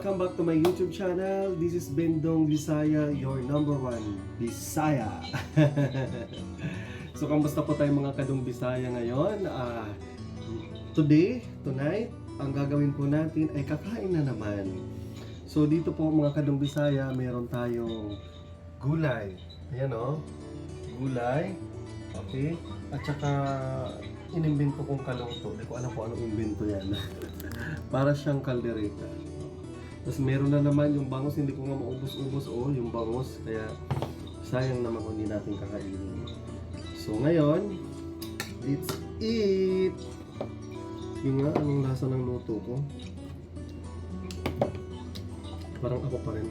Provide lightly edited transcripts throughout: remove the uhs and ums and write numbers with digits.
welcome back to my YouTube channel. This is Bendong Bisaya, your number one Bisaya. So, kamusta po tayo mga kadong Bisaya ngayon? Tonight, ang gagawin po natin ay kakain na naman. So, dito po mga kadong Bisaya, meron tayong gulay. Ayan o, gulay. Okay? At saka, inimbento kong kalong to. Hindi ko alam kung anong imbento yan. Para siyang kaldereta. Tapos meron na naman yung bangus, hindi ko nga maubos-ubos yung bangus. Kaya sayang naman kung hindi natin kakainin. So ngayon, let's eat! Yung nga, anong lasa ng luto ko? Parang ako pa rin.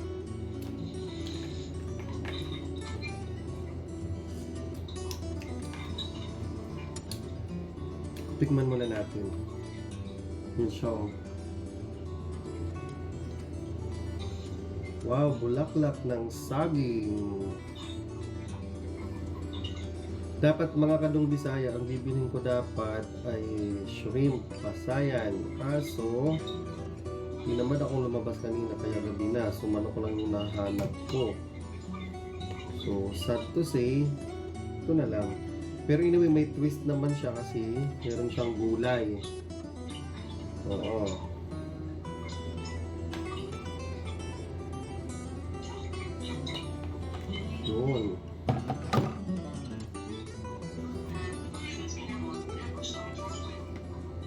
Tikman muna natin. Yun siya. Wow, bulaklak ng saging. Dapat mga kadong Bisaya, ang bibilhin ko dapat ay shrimp, pasayan. Kaso, hindi naman akong lumabas kanina kaya gabi na. So, manok lang yung nahanap ko. So, sad to say, ito na lang. Pero anyway, may twist naman siya kasi meron siyang gulay. Oo. Yun.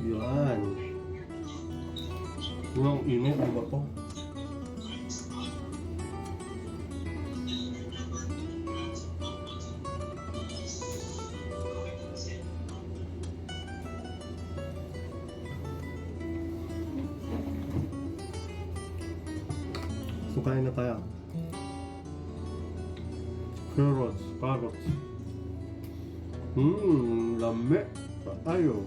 Yan. Yung init, di ba po? So, kain na tayo. Carrots. Lame. Tayo.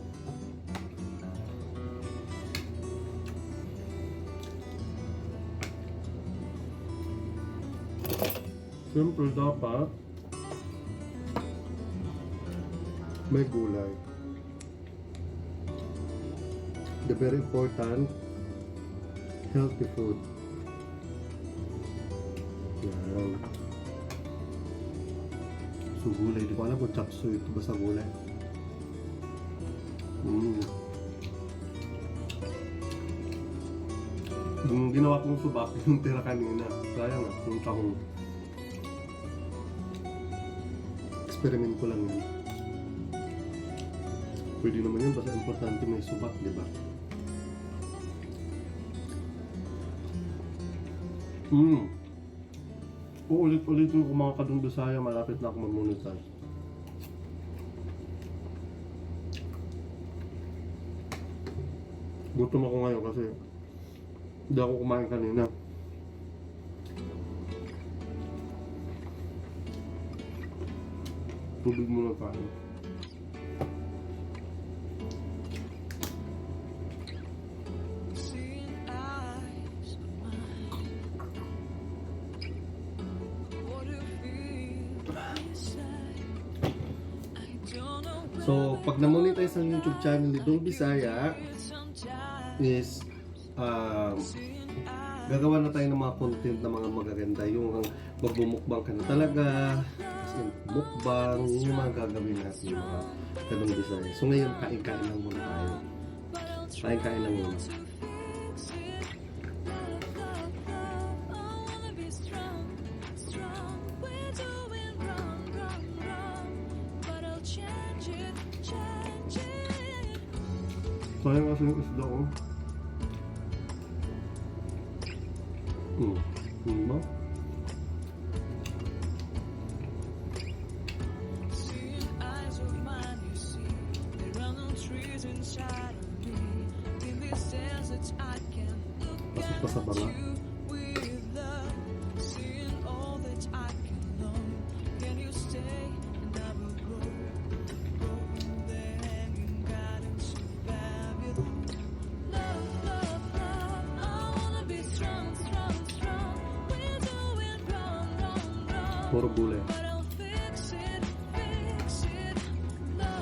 Siyempre dapat may gulay. The very important healthy food. Yan. So gulay, di ko alam kung chapsuy ito basta gulay. Yung ginawa kong subak yung tira kanina. Sayang yung tahong. Experiment ko lang yun. Pwede naman yun basta importante may subak, di ba? Uulit-ulitin ko mga kadong Bisaya, malapit na ako mag-monetize. Gutom ako ngayon kasi hindi ako kumain kanina. Tubig muna tayo. So, pag na-monetize ang YouTube channel ni Dong Bisaya is gagawa na tayo ng mga content na mga magaganda. Yung magbumukbang ka na talaga, kasi mukbang, yun yung mga gagawin natin yung mga Kadong Bisaya. So ngayon, kain-kain lang muna tayo. Kain-kain lang muna. Sayang kasi yung isda ko. Diba? Pasok pa sa banga. Puro gulay.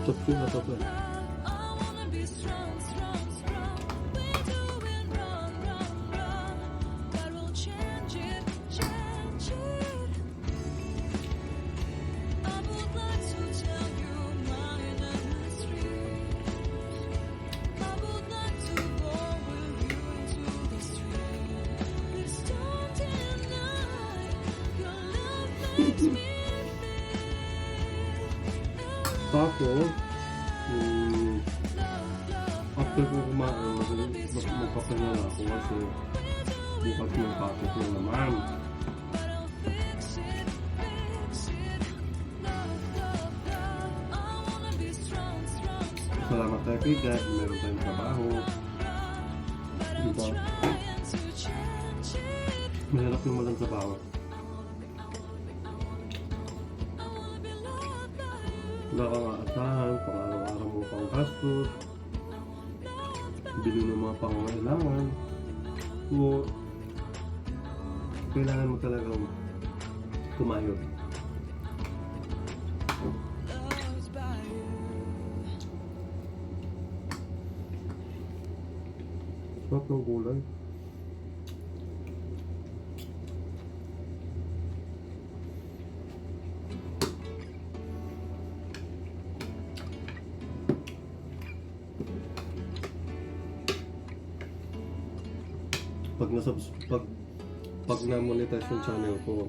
Chapsuy na to. Tapos, after ko kumain, magpapahinga na ako kasi bukas may pasok na naman. Salamat tayo kay God, meron tayong trabaho. Diba? Mahirap yung walang trabaho. Wala kang aasahan, pang-araw-araw mo pang gastos, bili ng mga pangangailangan. So, kailangan mo talagang kumayod. Sarap ng gulay. Pag na-monetize yung channel ko,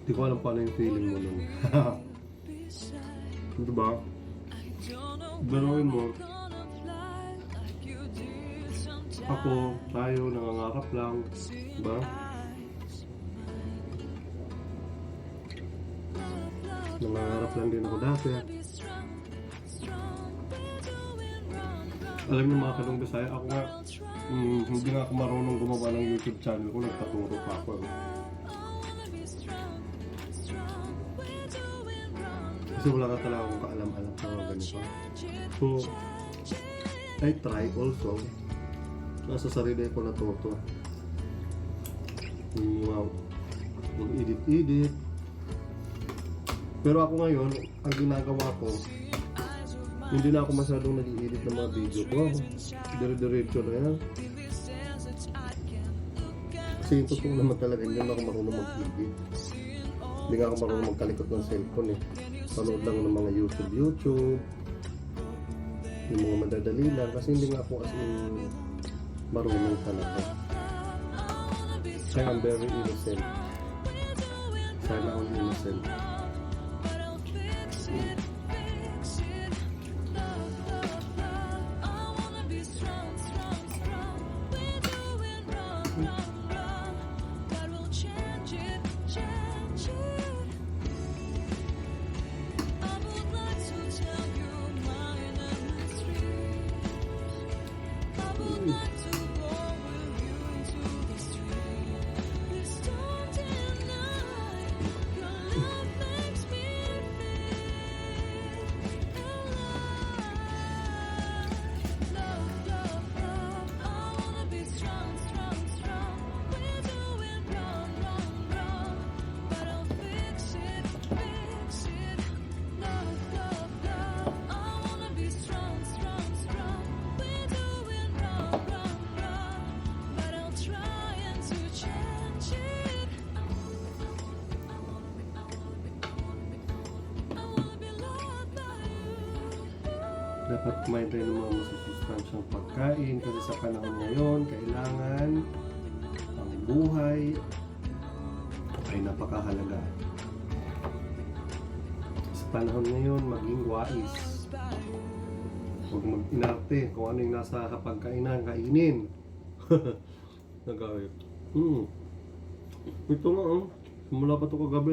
di ko alam paano yung feeling mo nun. Diba? Dalawin mo, ako, tayo, nangangarap lang. Diba? Nangangarap lang din ako dati. Alam niyo mga Kadong Bisaya, ako nga, hindi nga ako marunong gumawa ng YouTube channel ko, nagpaturo pa ako. Kasi wala ka talaga akong kaalam-alam sa mga ganito. So, I try also. Nasa sarili ko natuto. Mag-edit-edit. Pero ako ngayon, ang ginagawa ko, hindi na ako masyadong nag-i-edit ng mga video ko. Dire-diretso na yan. Kasi yung totoo naman talaga, hindi na ako marunong mag-edit. Hindi nga ako marunong magkalikot ng cellphone eh. Panood lang ng mga YouTube. Yung mga madadali lang. Kasi hindi nga ako kasi marunong talaga. Kaya I'm very innocent. Sana ako innocent. Dapat kumain tayo ng mga masusustansyang pagkain kasi sa panahon ngayon, kailangan ang buhay ay napakahalaga. Sa panahon ngayon, maging wais. Huwag mag-inarte kung ano yung nasa kapagkainan, kainin. Nagawin. Ito nga, simula pa ito kagabi.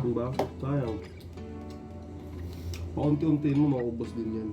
Diba? Sayang. Paunti-untiin mo, maubos din yan.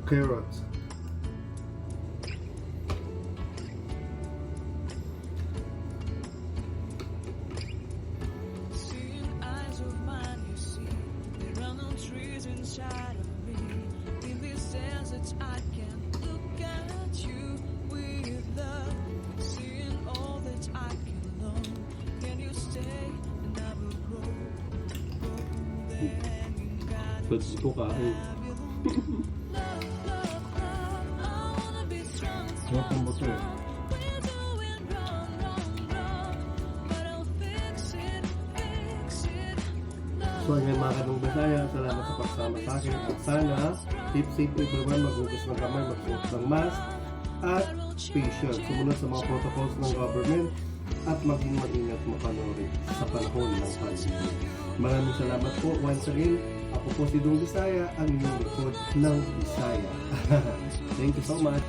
Carrots. Ito kain. Sarap ang buto eh. So ayun mga Kanong Bisaya, salamat sa pagsama sa akin. At sana, keep safe everyone, maghugas ng kamay, magsuot ng mask, at patient. Sumunod sa mga protocols ng government at maging maingat mapanuri sa panahon ng pandemic. Maraming salamat po once again. Ako po si Dong Bisaya, ang inyong likod ng Bisaya. Thank you so much.